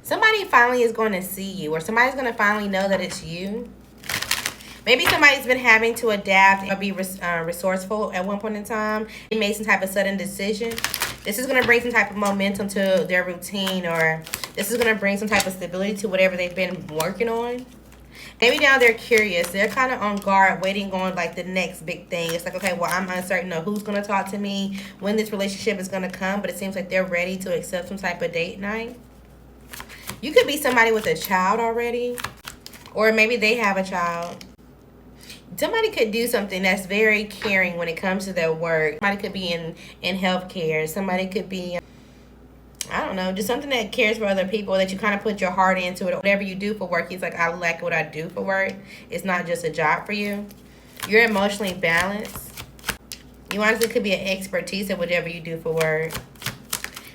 Somebody finally is going to see you, or somebody's going to finally know that it's you. Maybe somebody's been having to adapt or be resourceful at one point in time. They made some type of sudden decision. This is going to bring some type of momentum to their routine, or this is going to bring some type of stability to whatever they've been working on. Maybe now they're curious. They're kind of on guard, waiting on like the next big thing. It's like, okay, well, I'm uncertain of who's going to talk to me, when this relationship is going to come, but it seems like they're ready to accept some type of date night. You could be somebody with a child already, or maybe they have a child. Somebody could do something that's very caring when it comes to their work. Somebody could be in healthcare. Somebody could be, I don't know, just something that cares for other people, that you kind of put your heart into it. Whatever you do for work, he's like, I like what I do for work. It's not just a job for you. You're emotionally balanced. You honestly could be an expertise at whatever you do for work.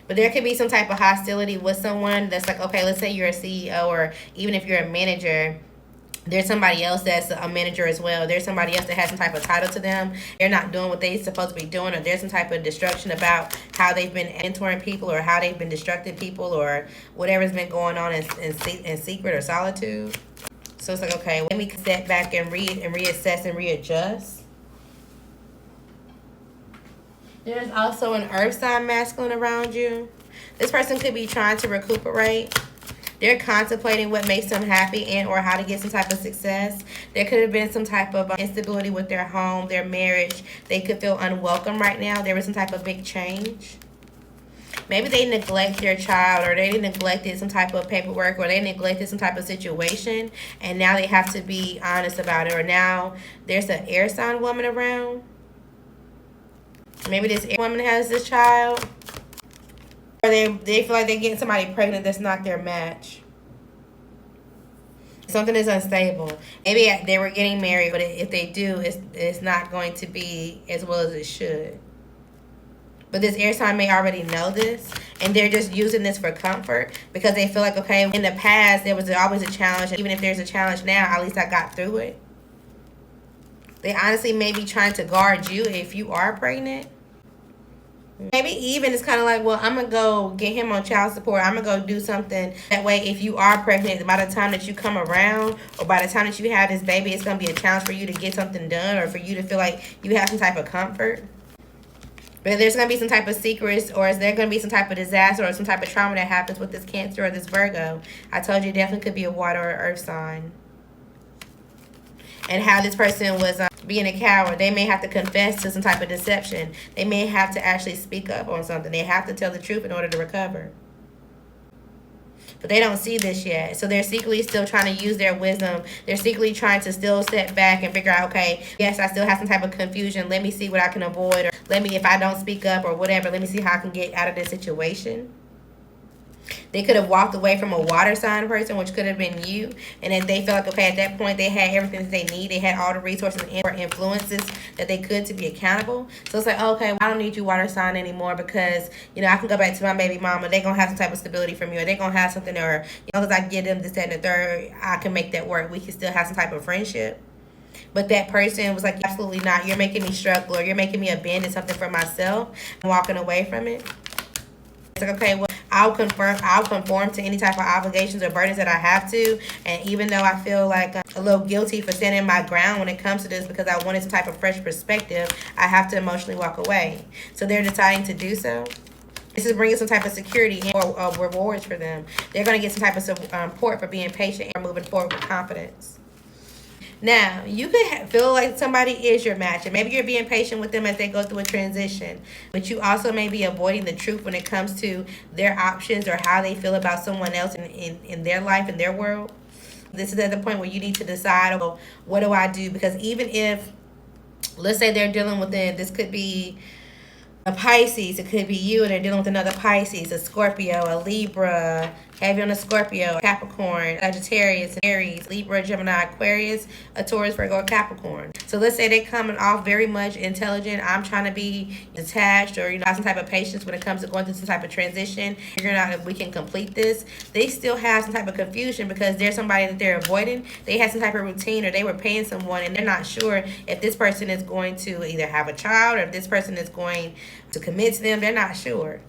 But there could be some type of hostility with someone that's like, okay, let's say you're a CEO, or even if you're a manager, there's somebody else that's a manager as well. There's somebody else that has some type of title to them. They're not doing what they're supposed to be doing, or there's some type of destruction about how they've been mentoring people, or how they've been destructing people, or whatever's been going on in secret or solitude. So it's like, okay, let me step back and reassess and readjust. There's also an earth sign masculine around you. This person could be trying to recuperate. They're contemplating what makes them happy and or how to get some type of success. There could have been some type of instability with their home, their marriage. They could feel unwelcome right now. There was some type of big change. Maybe they neglect their child, or they neglected some type of paperwork, or they neglected some type of situation, and now they have to be honest about it. Or now there's an air sign woman around. Maybe this air woman has this child. Or they feel like they're getting somebody pregnant that's not their match. Something is unstable. Maybe they were getting married, but if they do, it's not going to be as well as it should. But this air sign may already know this, and they're just using this for comfort, because they feel like, okay, in the past there was always a challenge. Even if there's a challenge now, at least I got through it. They honestly may be trying to guard you if you are pregnant. Maybe even it's kind of like, well, I'm going to go get him on child support. I'm going to go do something. That way, if you are pregnant, by the time that you come around, or by the time that you have this baby, it's going to be a challenge for you to get something done, or for you to feel like you have some type of comfort. But there's going to be some type of secrets, or is there going to be some type of disaster or some type of trauma that happens with this Cancer or this Virgo. I told you it definitely could be a water or earth sign. And how this person was being a coward. They may have to confess to some type of deception. They may have to actually speak up on something. They have to tell the truth in order to recover. But they don't see this yet. So they're secretly still trying to use their wisdom. They're secretly trying to still step back and figure out, okay, yes, I still have some type of confusion. Let me see what I can avoid. Or if I don't speak up or whatever, let me see how I can get out of this situation. They could have walked away from a water sign person, which could have been you. And then they felt like, okay, at that point, they had everything that they need. They had all the resources and influences that they could to be accountable. So it's like, okay, I don't need you water sign anymore, because, I can go back to my baby mama. They're going to have some type of stability from you. Or they're going to have something, or, because I give them this, that, and the third, I can make that work. We can still have some type of friendship. But that person was like, absolutely not. You're making me struggle, or you're making me abandon something for myself and walking away from it. It's like, okay, well, I'll conform to any type of obligations or burdens that I have to. And even though I feel like a little guilty for standing my ground when it comes to this, because I wanted some type of fresh perspective, I have to emotionally walk away. So they're deciding to do so. This is bringing some type of security or rewards for them. They're going to get some type of support for being patient and moving forward with confidence. Now, you could feel like somebody is your match, and maybe you're being patient with them as they go through a transition, but you also may be avoiding the truth when it comes to their options or how they feel about someone else in their life, in their world. This is at the point where you need to decide, well, what do I do? Because even if, let's say they're dealing with this could be a Pisces, it could be you, and they're dealing with another Pisces, a Scorpio, a Libra, heavy on a Scorpio, Capricorn, Sagittarius, Aries, Libra, Gemini, Aquarius, a Taurus, Virgo, or Capricorn. So let's say they're coming off very much intelligent. I'm trying to be detached, or have some type of patience when it comes to going through some type of transition, figuring out if we can complete this. They still have some type of confusion because there's somebody that they're avoiding. They had some type of routine, or they were paying someone, and they're not sure if this person is going to either have a child, or if this person is going to commit to them. They're not sure.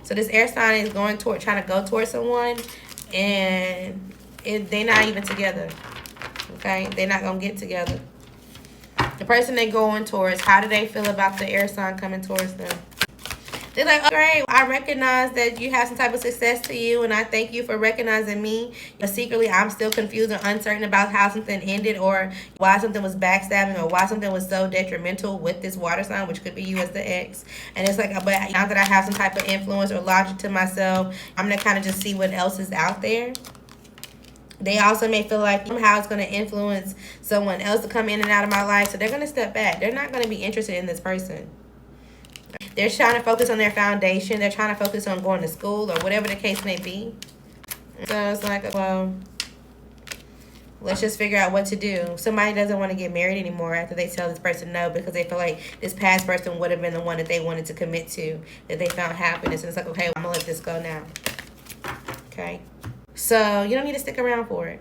So this air sign is trying to go towards someone, And they're not even together. Okay? They're not going to get together. The person they're going towards, how do they feel about the air sign coming towards them? They're like, oh, great, I recognize that you have some type of success to you, and I thank you for recognizing me. But secretly, I'm still confused or uncertain about how something ended, or why something was backstabbing, or why something was so detrimental with this water sign, which could be you as the ex. And it's like, but now that I have some type of influence or logic to myself, I'm going to kind of just see what else is out there. They also may feel like somehow it's going to influence someone else to come in and out of my life, so they're going to step back. They're not going to be interested in this person. They're trying to focus on their foundation. They're trying to focus on going to school or whatever the case may be. So it's like, well, let's just figure out what to do. Somebody doesn't want to get married anymore after they tell this person no, because they feel like this past person would have been the one that they wanted to commit to, that they found happiness. And it's like, okay, I'm going to let this go now. Okay? So you don't need to stick around for it.